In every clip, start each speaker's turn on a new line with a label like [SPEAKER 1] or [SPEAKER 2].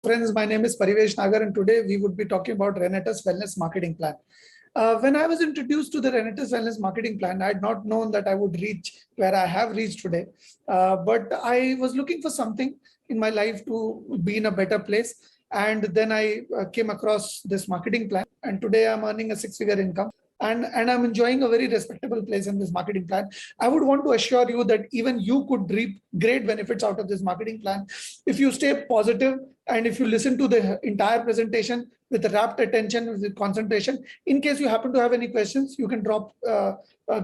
[SPEAKER 1] Friends, my name is Parivesh Nagar, and today we would be talking about Renatus Wellness Marketing Plan. When I was introduced to the Renatus Wellness Marketing Plan, I had not known that I would reach where I have reached today. But I was looking for something in my life to be in a better place. And then I came across this marketing plan, and today I'm earning a six-figure income. And I'm enjoying a very respectable place in this marketing plan. I would want to assure you that even you could reap great benefits out of this marketing plan if you stay positive and if you listen to the entire presentation with rapt attention, with concentration. In case you happen to have any questions, you can drop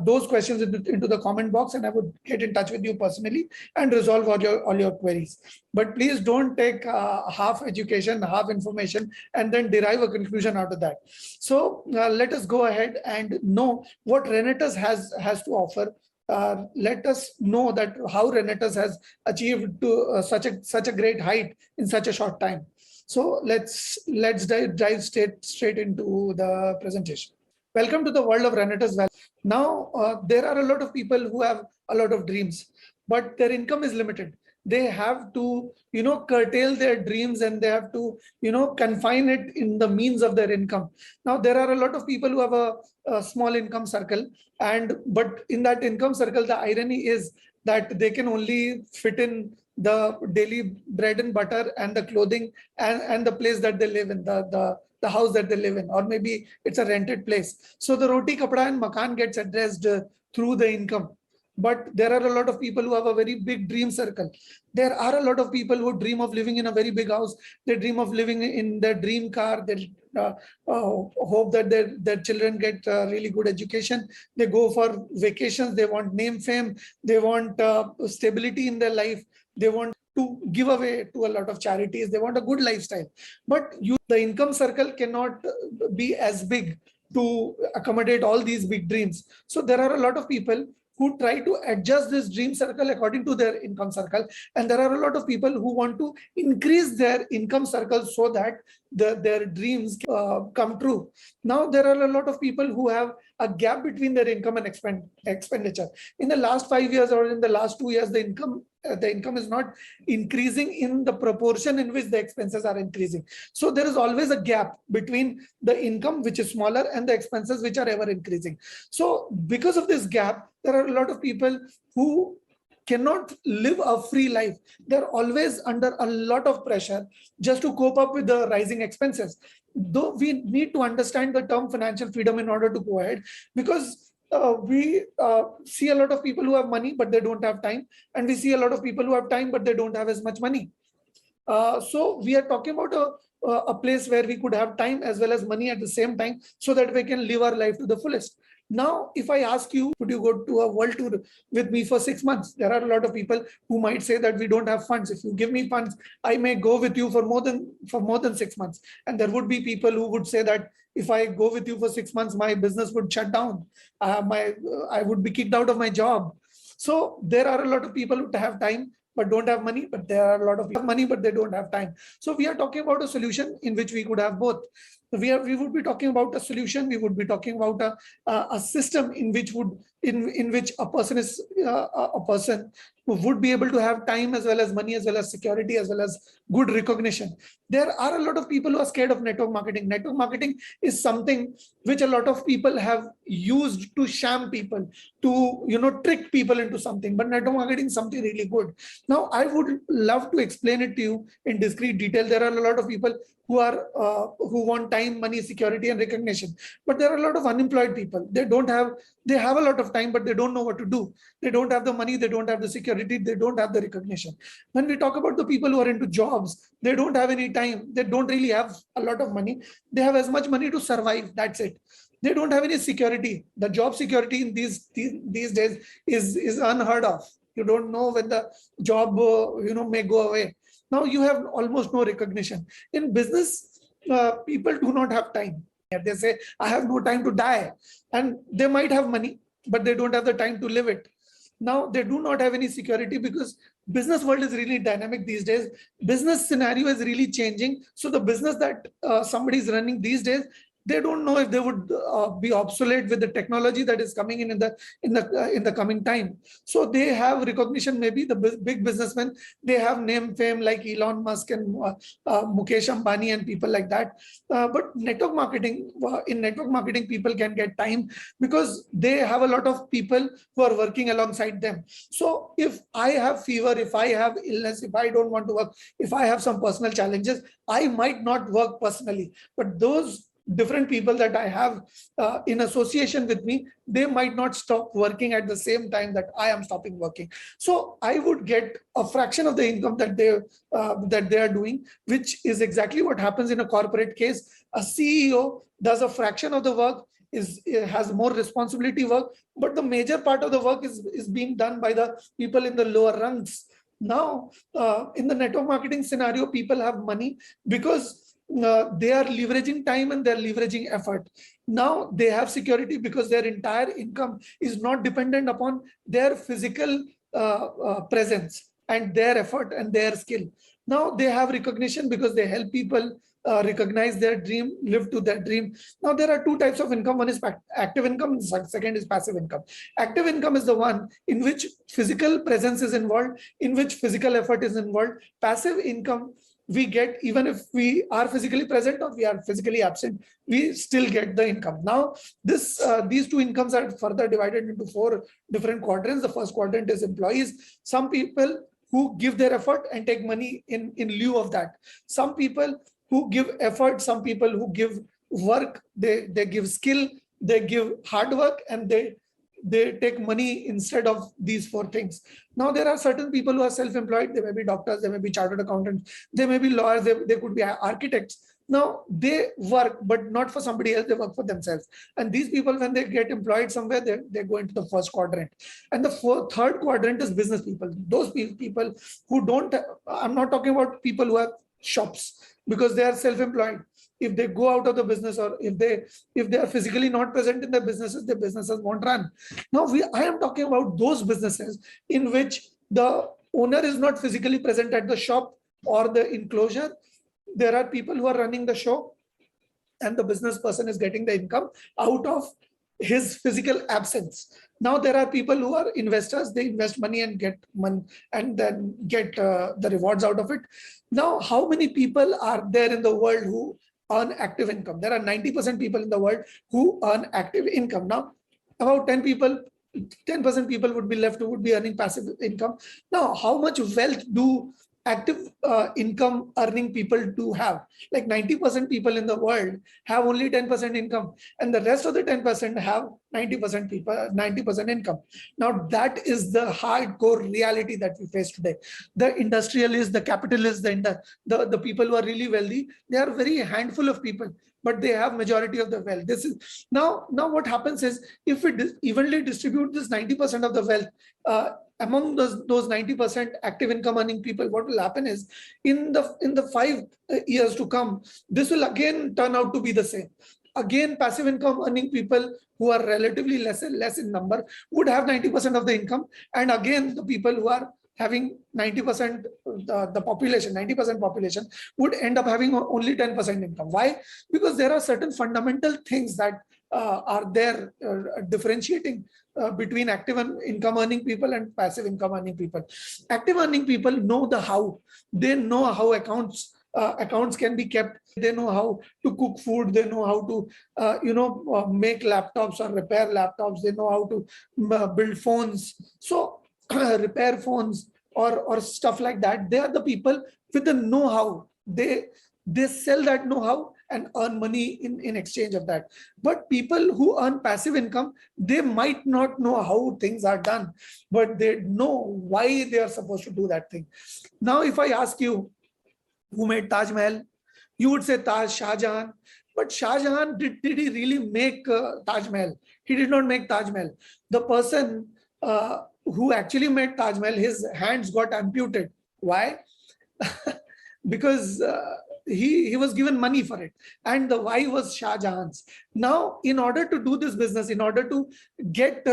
[SPEAKER 1] those questions into the comment box, and I would get in touch with you personally and resolve all your queries. But please don't take half education, half information, and then derive a conclusion out of that. So let us go ahead and know what Renatus has to offer. Let us know that how Renatus has achieved to such a great height in such a short time. So let's dive straight into the presentation. Welcome to the world of Renatus. Now there are a lot of people who have a lot of dreams, but their income is limited. They have to curtail their dreams, and they have to confine it in the means of their income. Now there are a lot of people who have a small income circle, but in that income circle, the irony is that they can only fit in the daily bread and butter and the clothing and the place that they live in, the house that they live in, or maybe it's a rented place. So the roti, kapda and makan gets addressed through the income. But there are a lot of people who have a very big dream circle. There are a lot of people who dream of living in a very big house. They dream of living in their dream car. They hope that their children get really good education. They go for vacations. They want name, fame. They want stability in their life. They want to give away to a lot of charities. They want a good lifestyle. But the income circle cannot be as big to accommodate all these big dreams. So there are a lot of people who try to adjust this dream circle according to their income circle. And there are a lot of people who want to increase their income circle so that their dreams come true. Now, there are a lot of people who have a gap between their income and expenditure. In the last 5 years or in the last 2 years, the income is not increasing in the proportion in which the expenses are increasing. So there is always a gap between the income, which is smaller, and the expenses, which are ever increasing. So because of this gap, there are a lot of people who cannot live a free life. They're always under a lot of pressure just to cope up with the rising expenses. Though we need to understand the term financial freedom in order to go ahead, because we see a lot of people who have money, but they don't have time. And we see a lot of people who have time, but they don't have as much money. So we are talking about a place where we could have time as well as money at the same time, so that we can live our life to the fullest. Now, if I ask you, would you go to a world tour with me for 6 months? There are a lot of people who might say that we don't have funds. If you give me funds, I may go with you for more than 6 months. And there would be people who would say that if I go with you for 6 months, my business would shut down. I would be kicked out of my job. So there are a lot of people who have time but don't have money, but there are a lot of people who have money but they don't have time. So we are talking about a solution in which we could have both. We would be talking about a solution. We would be talking about a system in which a person who would be able to have time as well as money, as well as security, as well as good recognition. There are a lot of people who are scared of network marketing. Network marketing is something which a lot of people have used to sham people, to trick people into something. But network marketing is something really good. Now, I would love to explain it to you in discrete detail. There are a lot of people who want time, money, security, and recognition. But there are a lot of unemployed people. They have a lot of time, but they don't know what to do. They don't have the money, they don't have the security, they don't have the recognition. When we talk about the people who are into jobs, they don't have any time. They don't really have a lot of money. They have as much money to survive. That's it. They don't have any security. The job security in these days is unheard of. You don't know when the job may go away. Now you have almost no recognition. In business, people do not have time. They say, I have no time to die. And they might have money, but they don't have the time to live it. Now they do not have any security because business world is really dynamic these days. Business scenario is really changing. So the business that somebody is running these days they don't know if they would be obsolete with the technology that is coming in the coming time. So they have recognition. Maybe the big businessmen, they have name fame like Elon Musk and Mukesh Ambani and people like that. But network marketing, in network marketing, people can get time because they have a lot of people who are working alongside them. So if I have fever, if I have illness, if I don't want to work, if I have some personal challenges, I might not work personally, but those different people that I have in association with me, they might not stop working at the same time that I am stopping working. So I would get a fraction of the income that they are doing, which is exactly what happens in a corporate case. A CEO does a fraction of the work, has more responsibility work, but the major part of the work is being done by the people in the lower rungs. Now, in the network marketing scenario, people have money because they are leveraging time and they're leveraging effort. Now they have security because their entire income is not dependent upon their physical presence and their effort and their skill. Now they have recognition because they help people recognize their dream, live to their dream. Now there are two types of income. One is active income, second is passive income. Active income is the one in which physical presence is involved, in which physical effort is involved. Passive income we get even if we are physically present or we are physically absent, we still get the income. Now these two incomes are further divided into 4 different quadrants. The first quadrant is employees, some people who give their effort and take money in lieu of that. Some people who give effort, some people who give work, they give skill, they give hard work, and they take money instead of these 4 things. Now there are certain people who are self-employed. They may be doctors, they may be chartered accountants, they may be lawyers, they could be architects. Now they work, but not for somebody else, they work for themselves. And these people, when they get employed somewhere, they go into the first quadrant. And the third quadrant is business people. Those people who don't, I'm not talking about people who have shops because they are self-employed. If they go out of the business, or if they are physically not present in their businesses won't run. Now I am talking about those businesses in which the owner is not physically present at the shop or the enclosure. There are people who are running the show, and the business person is getting the income out of his physical absence. Now there are people who are investors. They invest money and get money and then get the rewards out of it. Now, how many people are there in the world who earn active income? There are 90% people in the world who earn active income. Now, about 10% people would be left who would be earning passive income. Now, how much wealth do active income earning people do have? Like 90% people in the world have only 10% income, and the rest of the 10% have 90% income. Now that is the hardcore reality that we face today. The industrialists, the capitalists, the people who are really wealthy, they are very handful of people, but they have majority of the wealth. This is now what happens is, if we evenly distribute this 90% of the wealth among those 90% active income earning people, what will happen is, in the 5 years to come, this will again turn out to be the same. Again, passive income earning people who are relatively less in number would have 90% of the income, and again the people who are having 90% the population, 90% population would end up having only 10% income. Why? Because there are certain fundamental things that are there differentiating between active income earning people and passive income earning people. Active earning people know the how. They know how accounts can be kept. They know how to cook food. They know how to make laptops or repair laptops. They know how to build phones. So repair phones or stuff like that. They are the people with the know-how. They sell that know-how and earn money in exchange of that. But people who earn passive income, they might not know how things are done, but they know why they are supposed to do that thing. Now, if I ask you, who made Taj Mahal? You would say Shah Jahan. But Shah Jahan, did he really make Taj Mahal? He did not make Taj Mahal. The person who actually made Taj Mahal, his hands got amputated. Why? Because he was given money for it, and the wife was Shah Jahan's. Now, in order to do this business, in order to get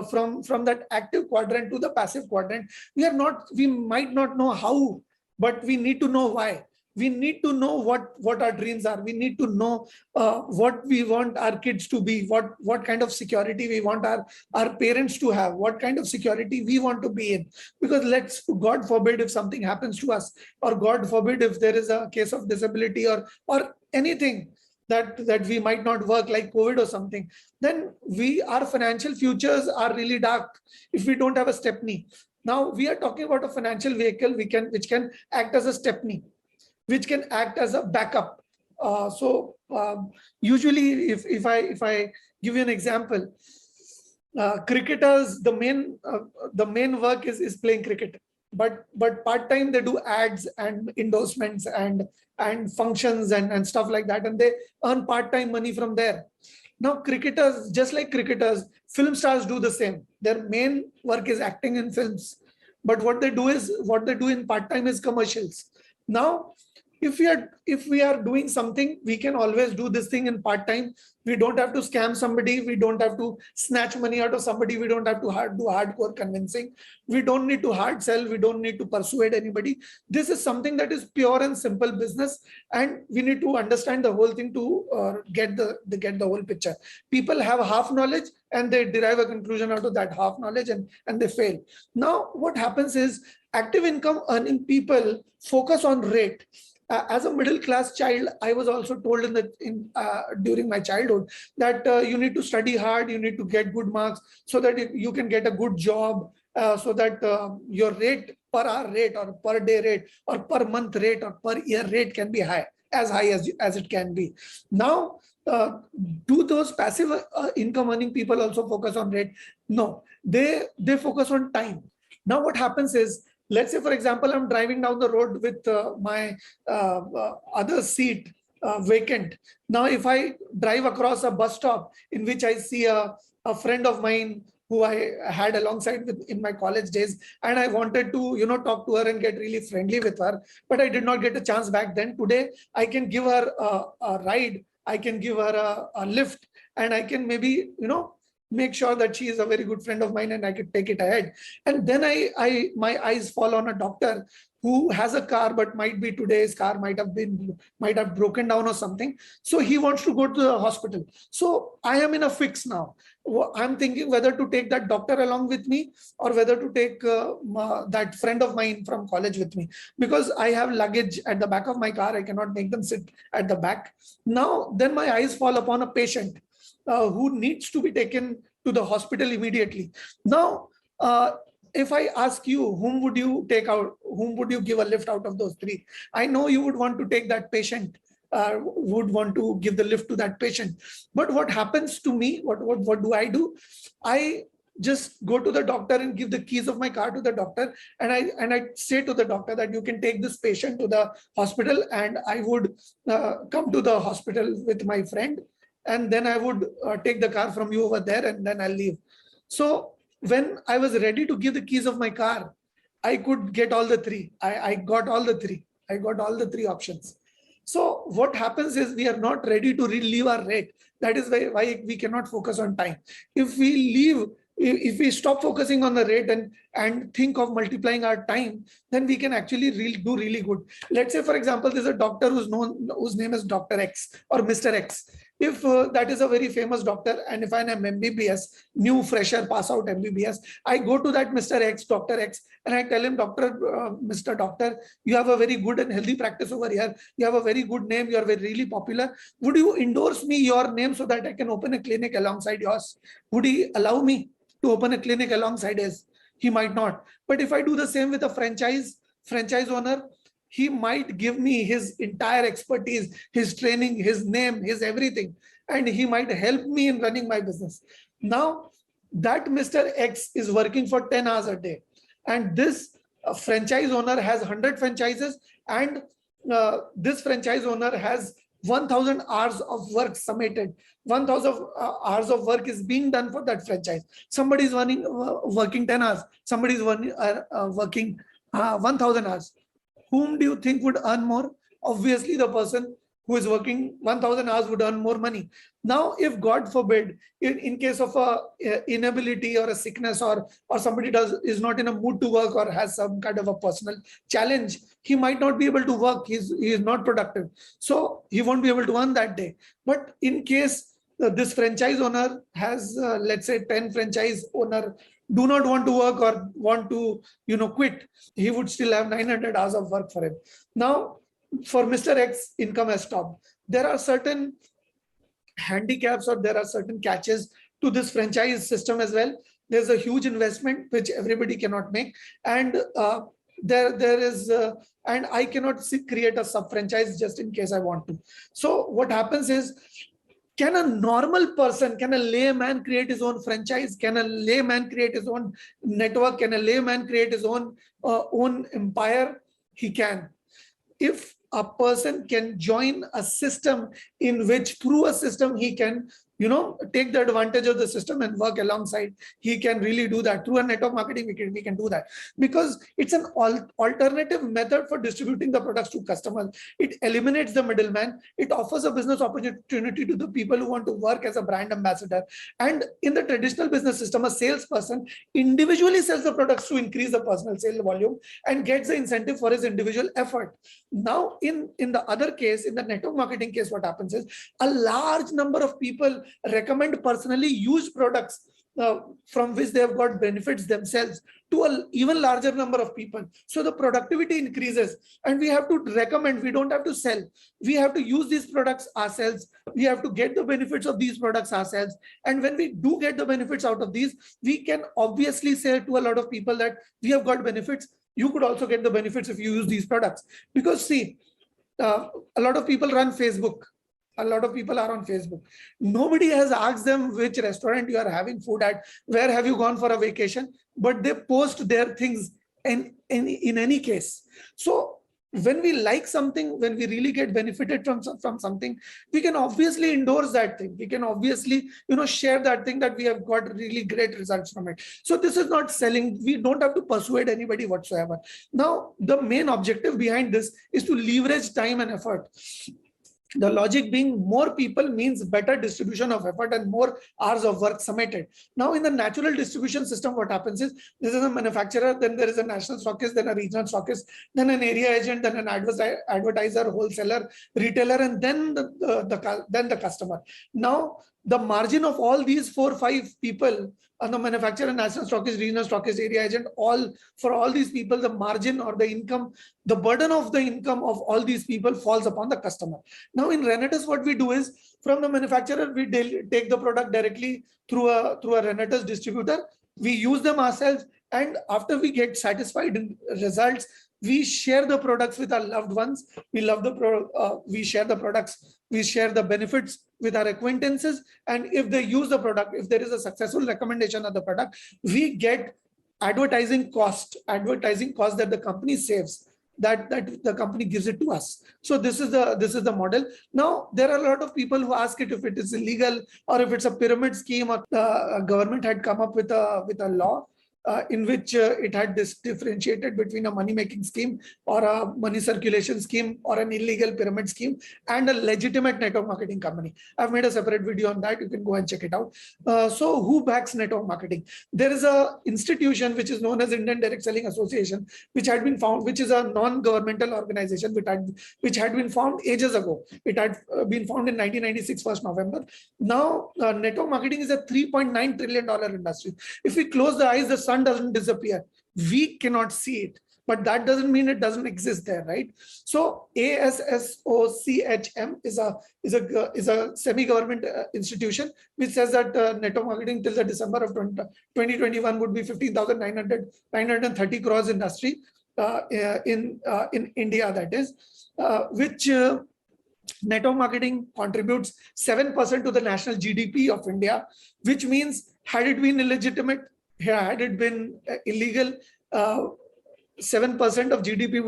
[SPEAKER 1] from that active quadrant to the passive quadrant, we might not know how, but we need to know why. We need to know what our dreams are. We need to know what we want our kids to be, what kind of security we want our parents to have, what kind of security we want to be in. Because God forbid if something happens to us, or God forbid if there is a case of disability or anything that we might not work, like COVID or something, then our financial futures are really dark if we don't have a stepney. Now we are talking about a financial vehicle which can act as a stepney, which can act as a backup. Usually, if I give you an example, cricketers, the main work is playing cricket, but part time they do ads and endorsements and functions and stuff like that, and they earn part time money from there. Now cricketers, just like cricketers, film stars do the same. Their main work is acting in films, but what they do in part time is commercials. Now if we are doing something, we can always do this thing in part time. We don't have to scam somebody, we don't have to snatch money out of somebody, we don't have to do hardcore convincing, we don't need to hard sell, we don't need to persuade anybody. This is something that is pure and simple business, and we need to understand the whole thing to get the whole picture. People have half knowledge and they derive a conclusion out of that half knowledge, and they fail. Now what happens is, active income earning people focus on rate. As a middle class child, I was also told during my childhood that you need to study hard, you need to get good marks so that you can get a good job, so that your rate, per hour rate or per day rate or per month rate or per year rate can be high as it can be. Now, do those passive income earning people also focus on rate? No, they focus on time. Now what happens is, let's say, for example, I'm driving down the road with my other seat vacant. Now, if I drive across a bus stop in which I see a friend of mine who I had alongside in my college days, and I wanted to, talk to her and get really friendly with her, but I did not get a chance back then. Today, I can give her a ride, I can give her a lift, and I can maybe, make sure that she is a very good friend of mine and I could take it ahead. And then my eyes fall on a doctor who has a car, but might be today's car might have broken down or something. So he wants to go to the hospital. So I am in a fix now. I'm thinking whether to take that doctor along with me or whether to take that friend of mine from college with me, because I have luggage at the back of my car. I cannot make them sit at the back. Now, then my eyes fall upon a patient who needs to be taken to the hospital immediately. Now, if I ask you, whom would you take out? Whom would you give a lift out of those three? I know you would want to take that patient, would want to give the lift to that patient. But what happens to me? What do I do? I just go to the doctor and give the keys of my car to the doctor, and I say to the doctor that you can take this patient to the hospital, and I would come to the hospital with my friend, and then I would take the car from you over there, and then I'll leave. So when I was ready to give the keys of my car, I could get all the three. I got all the three. I got all the three options. So what happens is, we are not ready to leave our rate. That is why we cannot focus on time. If we stop focusing on the rate and think of multiplying our time, then we can actually do really good. Let's say, for example, there's a doctor whose name is Dr. X or Mr. X. If that is a very famous doctor, and if I'm MBBS, new fresher pass out MBBS, I go to that Mr. X, Dr. X, and I tell him, Mr. Doctor, you have a very good and healthy practice over here. You have a very good name. You are really popular. Would you endorse me your name so that I can open a clinic alongside yours? Would he allow me to open a clinic alongside his? He might not. But if I do the same with a franchise owner, he might give me his entire expertise, his training, his name, his everything, and he might help me in running my business. Now, that Mr. X is working for 10 hours a day, and this franchise owner has 100 franchises, and this franchise owner has 1,000 hours of work submitted. 1,000 hours of work is being done for that franchise. Somebody is working 10 hours. Somebody is working 1,000 hours. Whom do you think would earn more? Obviously, the person who is working 1000 hours would earn more money. Now, if God forbid, in case of a inability or a sickness, or somebody is not in a mood to work or has some kind of a personal challenge, he might not be able to work. He is not productive. So he won't be able to earn that day. But in case this franchise owner has, let's say 10 franchise owner do not want to work or want to, quit, he would still have 900 hours of work for him. Now, for Mr. X, income has stopped. There are certain handicaps, or there are certain catches to this franchise system as well. There's a huge investment which everybody cannot make, and there is and I cannot create a sub franchise just in case I want to. So what happens is, can a normal person, can a layman create his own franchise? Can a layman create his own network? Can a layman create his own empire? He can. If a person can join a system in which, through a system, he can, take the advantage of the system and work alongside, he can really do that. Through a network marketing, we can do that, because it's an alternative method for distributing the products to customers. It eliminates the middleman. It offers a business opportunity to the people who want to work as a brand ambassador. And in the traditional business system, a salesperson individually sells the products to increase the personal sale volume and gets the incentive for his individual effort. Now, in the other case, in the network marketing case, what happens is, a large number of people recommend personally used products from which they have got benefits themselves to an even larger number of people. So the productivity increases, and we have to recommend. We don't have to sell. We have to use these products ourselves. We have to get the benefits of these products ourselves. And when we do get the benefits out of these, we can obviously say to a lot of people that we have got benefits. You could also get the benefits if you use these products. Because see, a lot of people run Facebook. A lot of people are on Facebook. Nobody has asked them which restaurant you are having food at, where have you gone for a vacation, but they post their things in any case. So when we like something, when we really get benefited from something, we can obviously endorse that thing. We can obviously, share that thing, that we have got really great results from it. So this is not selling. We don't have to persuade anybody whatsoever. Now, the main objective behind this is to leverage time and effort. The logic being, more people means better distribution of effort and more hours of work submitted. Now, in the natural distribution system, what happens is, this is a manufacturer, then there is a national stockist, then a regional stockist, then an area agent, then an advertiser, wholesaler, retailer, and then the customer. Now, the margin of all these 4 or 5 people, on the manufacturer, national stockist, regional stockist, area agent, for all these people, the margin or the income, the burden of the income of all these people falls upon the customer. Now, in Renatus, what we do is, from the manufacturer, we take the product directly through a Renatus distributor. We use them ourselves, and after we get satisfied in results, we share the products with our loved ones. We share the products. We share the benefits with our acquaintances. And if they use the product, if there is a successful recommendation of the product, we get advertising cost that the company saves, that the company gives it to us. So this is the model. Now, there are a lot of people who ask it if it is illegal, or if it's a pyramid scheme, or the government had come up with a law in which it had differentiated between a money-making scheme, or a money circulation scheme, or an illegal pyramid scheme, and a legitimate network marketing company. I've made a separate video on that. You can go and check it out. So who backs network marketing? There is a institution which is known as Indian Direct Selling Association, which had been found, which is a non-governmental organization which had been formed ages ago. It had been formed in 1996, 1st November. Now, network marketing is a $3.9 trillion industry. If we close the eyes, the sun doesn't disappear. We cannot see it, but that doesn't mean it doesn't exist there, right? So ASSOCHM is a semi-government institution which says that network marketing till the December of 2021 would be 15,930 crores industry in India, that is, which network marketing contributes 7% to the national GDP of India, which means, had it been illegitimate, had it been illegal, 7% of GDP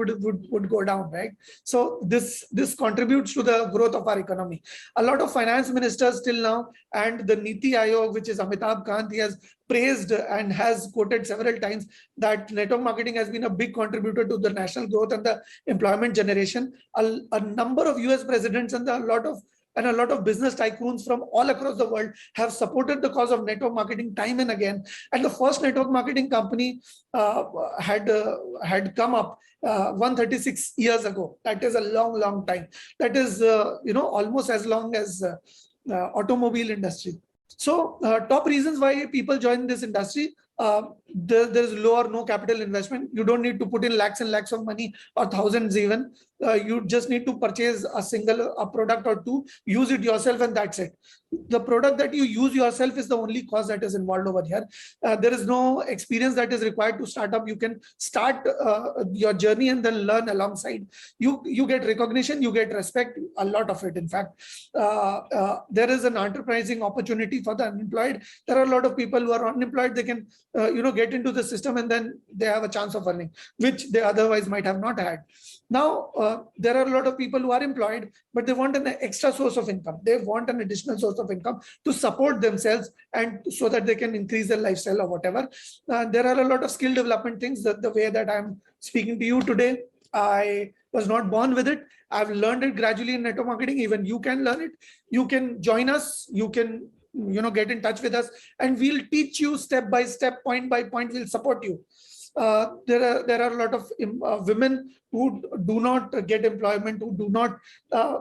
[SPEAKER 1] would go down, right? So this contributes to the growth of our economy. A lot of finance ministers till now, and the Niti Aayog, which is Amitabh Kant, he has praised and has quoted several times that network marketing has been a big contributor to the national growth and the employment generation. A number of US presidents and a lot of business tycoons from all across the world have supported the cause of network marketing time and again. And the first network marketing company had come up 136 years ago. That is a long time. That is almost as long as automobile industry. So top reasons why people join this industry. There's low or no capital investment. You don't need to put in lakhs and lakhs of money or thousands even. You just need to purchase a product or two, use it yourself, and that's it. The product that you use yourself is the only cost that is involved over here. There is no experience that is required to start up. You can start your journey and then learn alongside. You get recognition, you get respect, a lot of it. In fact, there is an enterprising opportunity for the unemployed. There are a lot of people who are unemployed. They can get into the system, and then they have a chance of earning, which they otherwise might have not had. Now, there are a lot of people who are employed, but they want an extra source of income. They want an additional source of income to support themselves and so that they can increase their lifestyle or whatever. There are a lot of skill development things. The way that I'm speaking to you today, I was not born with it. I've learned it gradually in network marketing. Even you can learn it. You can join us. You can get in touch with us, and we'll teach you step by step, point by point. We'll support you. There are a lot of women who do not get employment, who do not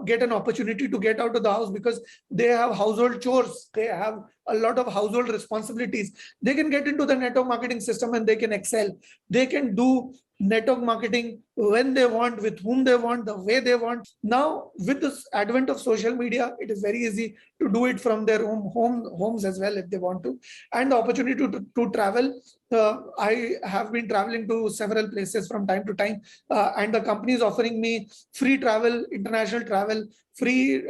[SPEAKER 1] get an opportunity to get out of the house because they have household chores. They have a lot of household responsibilities. They can get into the network marketing system and they can excel. They can do network marketing when they want, with whom they want, the way they want. Now, with this advent of social media, it is very easy to do it from their homes as well if they want to. And the opportunity to travel. I have been traveling to several places from time to time, and the company is offering me free travel, international travel, free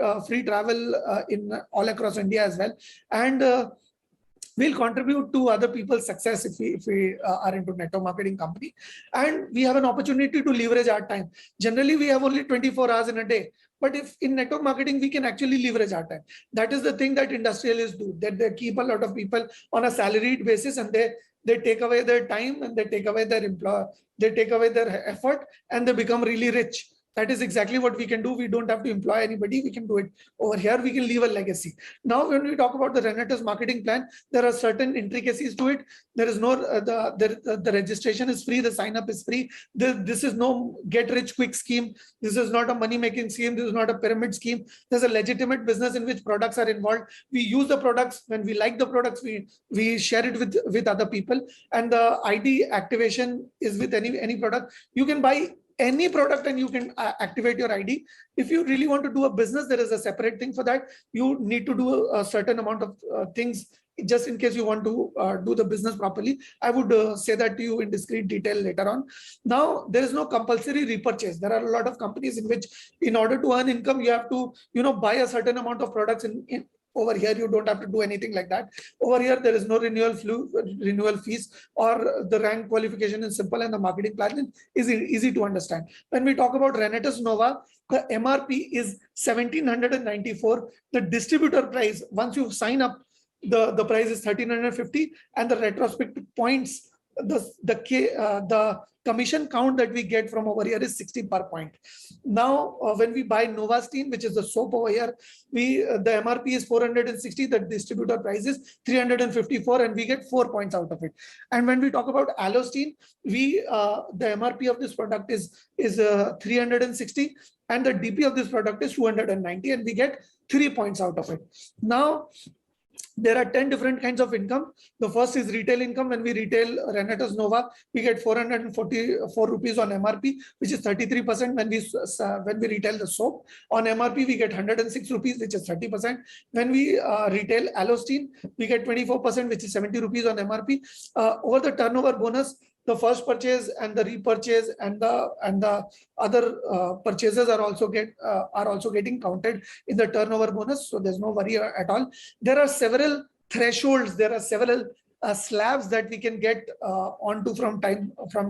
[SPEAKER 1] travel in all across India as well. And we'll contribute to other people's success if we are into network marketing company, and we have an opportunity to leverage our time. Generally, we have only 24 hours in a day, but if in network marketing, we can actually leverage our time. That is the thing that industrialists do, that they keep a lot of people on a salaried basis, and they take away their time, and they take away their effort, and they become really rich. That is exactly what we can do. We don't have to employ anybody. We can do it over here. We can leave a legacy. Now, when we talk about the Renatus marketing plan, there are certain intricacies to it. There is no, the registration is free. The sign up is free. This is no get rich quick scheme. This is not a money making scheme. This is not a pyramid scheme. There's a legitimate business in which products are involved. We use the products. When we like the products, we share it with other people. And the ID activation is with any product. You can buy any product and you can activate your ID. If you really want to do a business, there is a separate thing for that. You need to do a certain amount of things just in case you want to do the business properly. I would say that to you in discrete detail later on. Now, there is no compulsory repurchase. There are a lot of companies in which, in order to earn income, you have to buy a certain amount of products in. Over here, you don't have to do anything like that. Over here, there is no renewal fees, or the rank qualification is simple, and the marketing plan is easy to understand. When we talk about Renatus Nova, the MRP is 1,794. The distributor price, once you sign up, the price is 1,350, and the retrospective points, the commission count that we get from over here is 60 per point. Now, when we buy Novastine, which is the soap over here, the MRP is 460, the distributor price is 354, and we get 4 points out of it. And when we talk about Allostine, the MRP of this product is 360, and the DP of this product is 290, and we get 3 points out of it. Now, there are 10 different kinds of income. The first is retail income. When we retail Renatus Nova, we get 444 rupees on MRP, which is 33%. When we retail the soap on MRP, we get 106 rupees, which is 30%. When we retail Allostine, we get 24%, which is 70 rupees on MRP. Over the turnover bonus, the first purchase and the repurchase and the other purchases are also getting counted in the turnover bonus. So there's no worry at all. There are several thresholds. There are several slabs that we can get onto from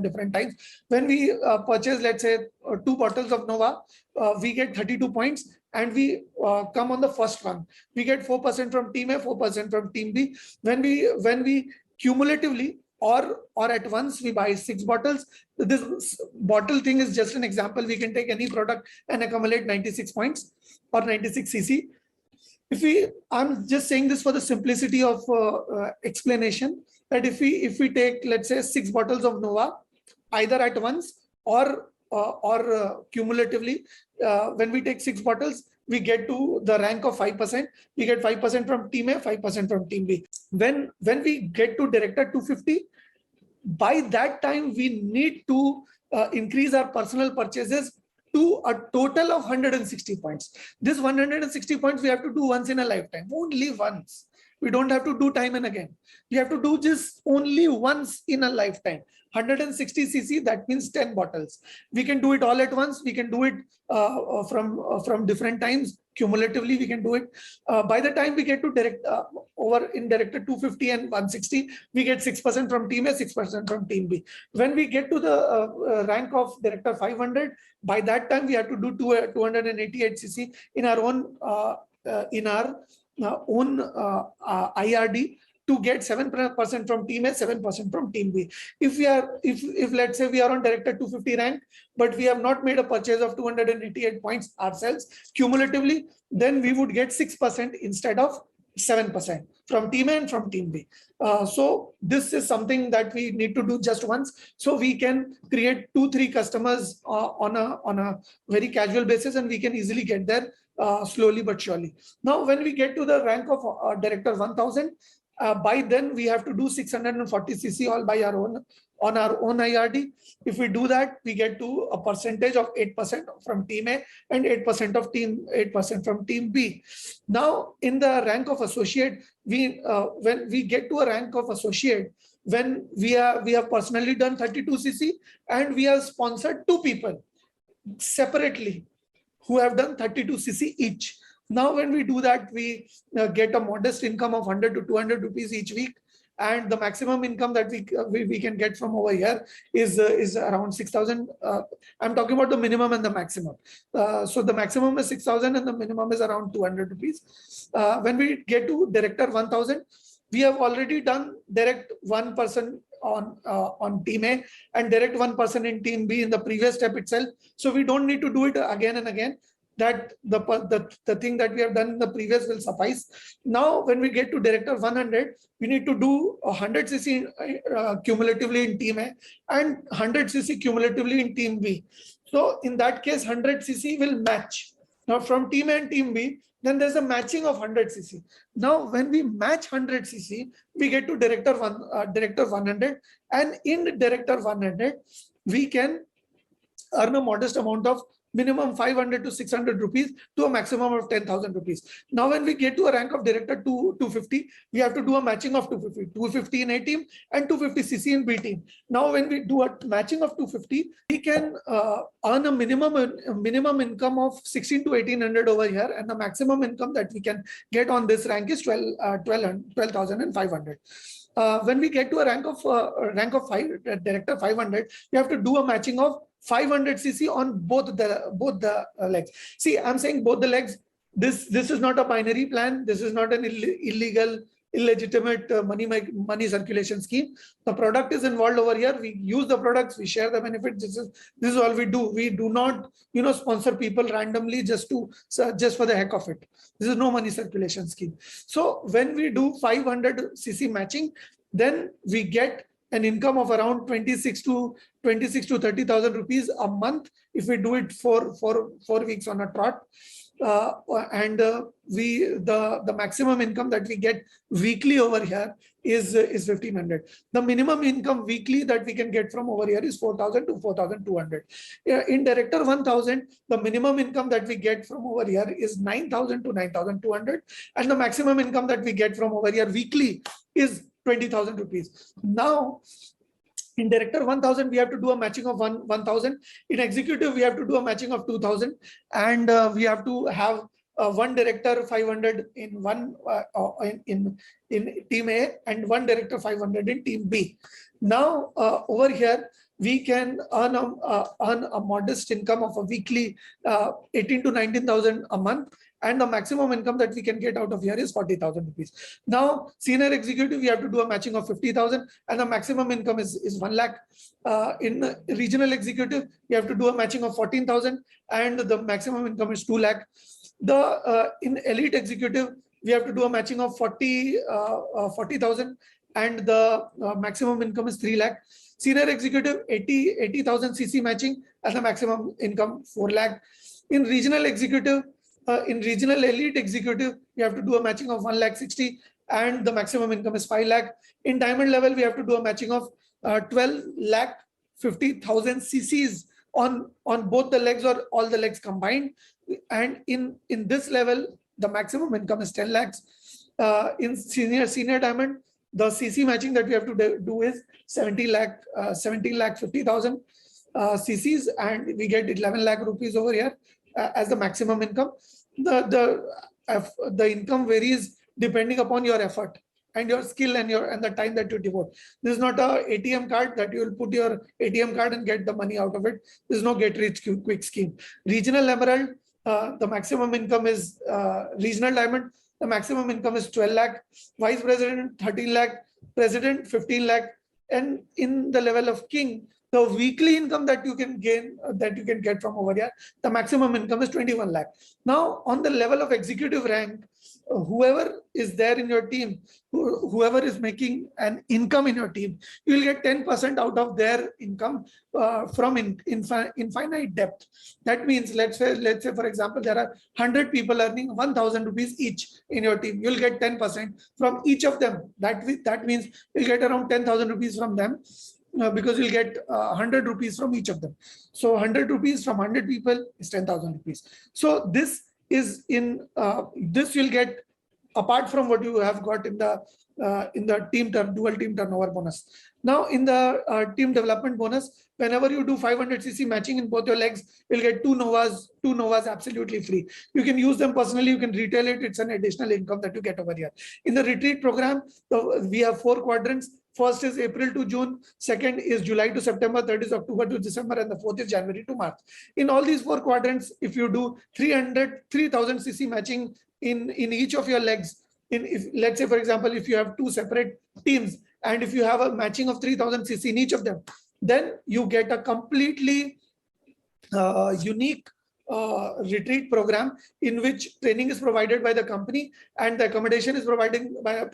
[SPEAKER 1] different times. When we purchase, let's say 2 bottles of Nova, we get 32 points, and we come on the first run. We get 4% from team A, 4% from team B. When we cumulatively or at once we buy 6 bottles. This bottle thing is just an example. We can take any product and accumulate 96 points or 96 cc. I'm just saying this for the simplicity of explanation, that if we take, let's say, 6 bottles of Nova, either at once or cumulatively, when we take 6 bottles, we get to the rank of 5%. We get 5% from team A, 5% from team B. When we get to director 250, by that time we need to increase our personal purchases to a total of 160 points. This 160 points we have to do once in a lifetime, only once. We don't have to do time and again. We have to do just only once in a lifetime. 160 cc, that means 10 bottles. We can do it all at once. We can do it from different times. Cumulatively, we can do it. By the time we get to over in director 250 and 160, we get 6% from team A, 6% from team B. When we get to the rank of director 500, by that time we have to do 288 cc in our own IRD to get 7% from team A, 7% from team B. If let's say we are on director 250 rank, but we have not made a purchase of 288 points ourselves cumulatively, then we would get 6% instead of 7% from team A and from team B. So this is something that we need to do just once, so we can create 2-3 customers on a very casual basis, and we can easily get there slowly but surely. Now, when we get to the rank of director 1000, by then we have to do 640 cc all by our own on our own IRD. If we do that, we get to a percentage of 8% from team A and 8% from team B. Now, in the rank of associate, when we get to a rank of associate, when we have personally done 32 cc and we have sponsored 2 people separately who have done 32 cc each. Now, when we do that, we get a modest income of 100 to 200 rupees each week. And the maximum income that we can get from over here is around 6,000. I'm talking about the minimum and the maximum. So the maximum is 6,000 and the minimum is around 200 rupees. When we get to director 1,000, we have already done direct 1% on team A and direct 1% in team B in the previous step itself. So we don't need to do it again and again. That the thing that we have done in the previous will suffice. Now, when we get to director 100, we need to do 100 cc cumulatively in team A and 100 cc cumulatively in team B. So in that case, 100 cc will match. Now, from team A and team B, then there's a matching of 100 cc. Now, when we match 100 cc, we get to director 100, and in director 100, we can earn a modest amount of minimum 500 to 600 rupees to a maximum of 10,000 rupees. Now, when we get to a rank of director 250, we have to do a matching of 250 in A team and 250 cc in B team. Now, when we do a matching of 250, we can earn a minimum income of 16 to 1800 over here, and the maximum income that we can get on this rank is 12,500. When we get to a rank of 5, director 500, we have to do a matching of 500 cc on both the legs. See, I'm saying both the legs. This is not a binary plan. This is not an illegitimate money circulation scheme. The product is involved over here. We use the products. We share the benefits. This is all we do. We do not, sponsor people randomly just for the heck of it. This is no money circulation scheme. So when we do 500 cc matching, then we get an income of around 26 to 30,000 rupees a month if we do it for 4 weeks on a trot. The maximum income that we get weekly over here is 1,500. The minimum income weekly that we can get from over here is 4,000 to 4,200. In director 1,000, the minimum income that we get from over here is 9,000 to 9,200, and the maximum income that we get from over here weekly is 20,000 rupees. Now, in director 1,000, we have to do a matching of 1,000. In executive, we have to do a matching of 2,000, and we have to have one director 500 in one in team A and one director 500 in team B. Now over here we can earn a modest income of a weekly 18 to 19,000 a month, and the maximum income that we can get out of here is 40,000 rupees. Now, senior executive, we have to do a matching of 50,000, and the maximum income is 1 lakh. In regional executive, we have to do a matching of 14,000, and the maximum income is 2 lakh. In elite executive, we have to do a matching of 40,000, and the maximum income is 3 lakh. Senior executive, 80,000 CC matching, and the maximum income 4 lakh. In regional executive, in regional elite executive, we have to do a matching of 1 lakh 60, and the maximum income is 5 lakh. In diamond level, we have to do a matching of 12 lakh 50,000 CCs on both the legs or all the legs combined. And in this level, the maximum income is 10 lakhs. In senior diamond, the CC matching that we have to do is 17 lakh 50,000 CCs, and we get 11 lakh rupees over here as the maximum income. The income varies depending upon your effort and your skill and the time that you devote. This is not a ATM card that you will put your ATM card and get the money out of it. This is no get rich quick scheme. Regional emerald, the maximum income is regional diamond. The maximum income is 12 lakh, vice president 13 lakh, president 15 lakh, and in the level of king, the weekly income that you can gain, that you can get from over here, the maximum income is 21 lakh. Now, on the level of executive rank, whoever is there in your team, whoever is making an income in your team, you will get 10% out of their income from infinite depth. That means, let's say, for example, there are 100 people earning 1,000 rupees each in your team. You'll get 10% from each of them. That means you'll get around 10,000 rupees from them. Because you'll get 100 rupees from each of them. So 100 rupees from 100 people is 10,000 rupees. So this is this you'll get apart from what you have got in the dual team turnover bonus. Now in the team development bonus, whenever you do 500 cc matching in both your legs, you'll get two novas absolutely free. You can use them personally, you can retail it. It's an additional income that you get over here. In the retreat program, we have 4 quadrants. First is April to June, second is July to September, third is October to December, and the fourth is January to March. In all these 4 quadrants, if you do 3,000 cc matching in each of your legs, let's say, for example, if you have 2 separate teams, and if you have a matching of 3,000 cc in each of them, then you get a completely unique retreat program in which training is provided by the company and the accommodation is provided by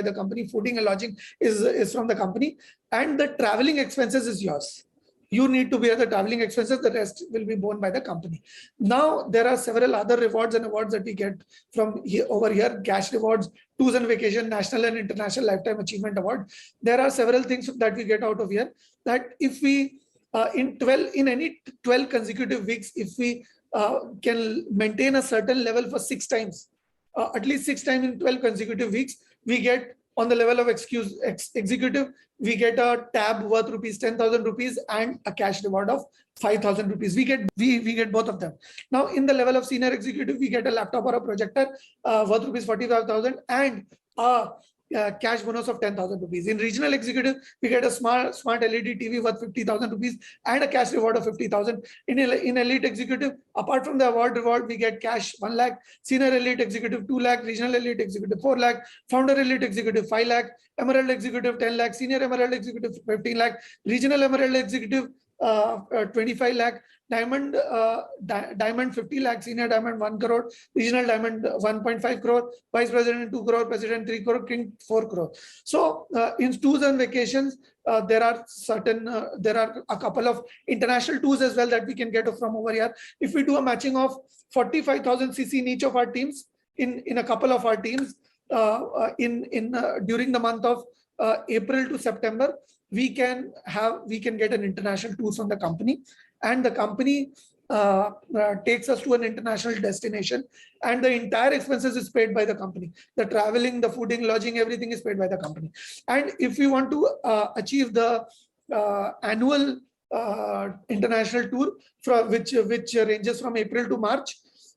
[SPEAKER 1] the company. Fooding and lodging is from the company, and the traveling expenses is yours. You need to bear the traveling expenses. The rest will be borne by the company. Now, there are several other rewards and awards that we get from over here. Cash rewards, tours and vacation, national and international lifetime achievement award. There are several things that we get out of here, that if we in any 12 consecutive weeks, if we can maintain a certain level for 6 times, at least 6 times in 12 consecutive weeks, we get, on the level of executive, we get a tab worth ₹10,000 and a cash reward of 5,000 rupees. We get both of them. Now, in the level of senior executive, we get a laptop or a projector worth ₹45,000 and a cash bonus of 10,000 rupees. In regional executive, we get a smart LED TV worth 50,000 rupees and a cash reward of 50,000. In elite executive, apart from the reward, we get cash 1 lakh, senior elite executive 2 lakh, regional elite executive 4 lakh, founder elite executive 5 lakh, emerald executive 10 lakh, senior emerald executive 15 lakh, regional emerald executive 25 lakh, diamond 50 lakh, senior diamond 1 crore, regional diamond 1.5 crore, vice president 2 crore, president 3 crore, king 4 crore. So in tours and vacations, there are a couple of international tours as well that we can get from over here. If we do a matching of 45,000 cc in each of our teams, in a couple of our teams, during the month of April to September, we can get an international tour from the company, and the company takes us to an international destination, and the entire expenses is paid by the company. The traveling, the fooding, lodging, everything is paid by the company. And if we want to achieve the annual international tour, which ranges from April to March,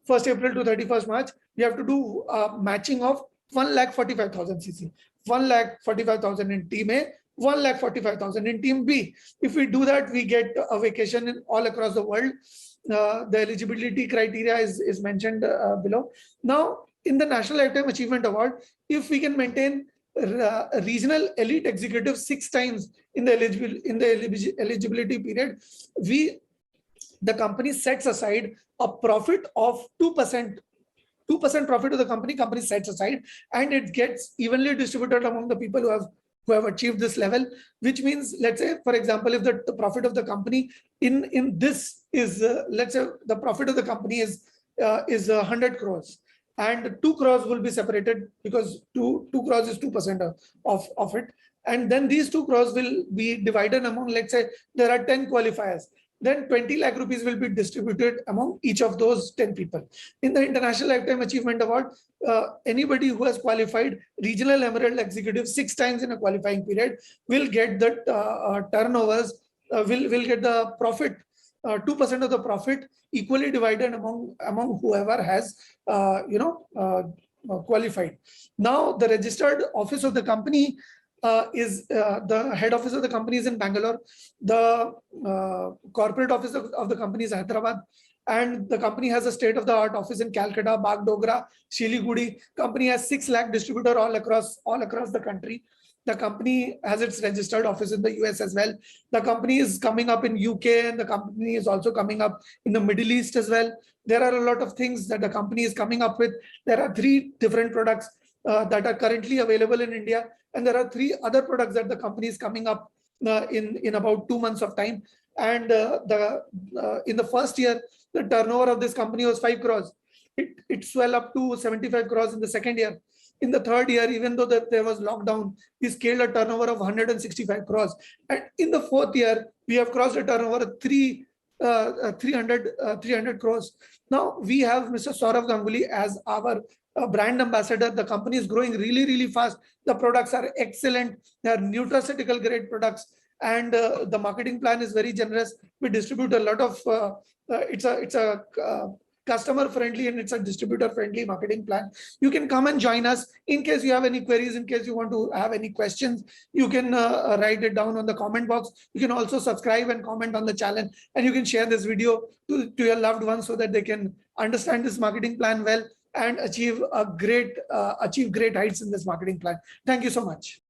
[SPEAKER 1] 1st April to 31st March, we have to do matching of 1,45,000 cc, 1,45,000 in team A, 1,45,000 in team B. If we do that, we get a vacation in all across the world. The eligibility criteria is mentioned below. Now, in the National Lifetime Achievement Award, if we can maintain regional elite executive 6 times in the eligibility period, the company sets aside a profit of 2%. 2% profit of the company sets aside, and it gets evenly distributed among the people who have achieved this level, which means, let's say, for example, if the profit of the company in this is, let's say the profit of the company is 100 crores, and 2 crores will be separated because 2 crores is 2% of it. And then these 2 crores will be divided among, let's say there are 10 qualifiers. Then 20 lakh rupees will be distributed among each of those 10 people. In the International Lifetime Achievement Award, anybody who has qualified regional emerald executive 6 times in a qualifying period will get the turnovers, will get the profit, 2% of the profit equally divided among whoever has qualified. Now, the registered office of the company is the head office of the company is in Bangalore. The corporate office of the company is Hyderabad, and the company has a state-of-the-art office in Calcutta, Bagdogra, Siliguri. Company has 6 lakh distributor all across the country. The company has its registered office in the US as well. The company is coming up in UK, and the company is also coming up in the Middle East as well. There are a lot of things that the company is coming up with. There are 3 different products that are currently available in India, and there are 3 other products that the company is coming up in about 2 months of time. And in the first year, the turnover of this company was 5 crores. It swelled up to 75 crores in the second year. In the third year, even though there was lockdown, we scaled a turnover of 165 crores. And in the fourth year, we have crossed a turnover of 300 crores. Now we have Mr. Saurav Ganguly as our brand ambassador. The company is growing really, really fast. The products are excellent. They are nutraceutical grade products, and the marketing plan is very generous. We distribute a lot of. It's a customer friendly and it's a distributor friendly marketing plan. You can come and join us. In case you have any queries, in case you want to have any questions, you can write it down on the comment box. You can also subscribe and comment on the channel, and you can share this video to your loved ones so that they can understand this marketing plan well and achieve great heights in this marketing plan. Thank you so much.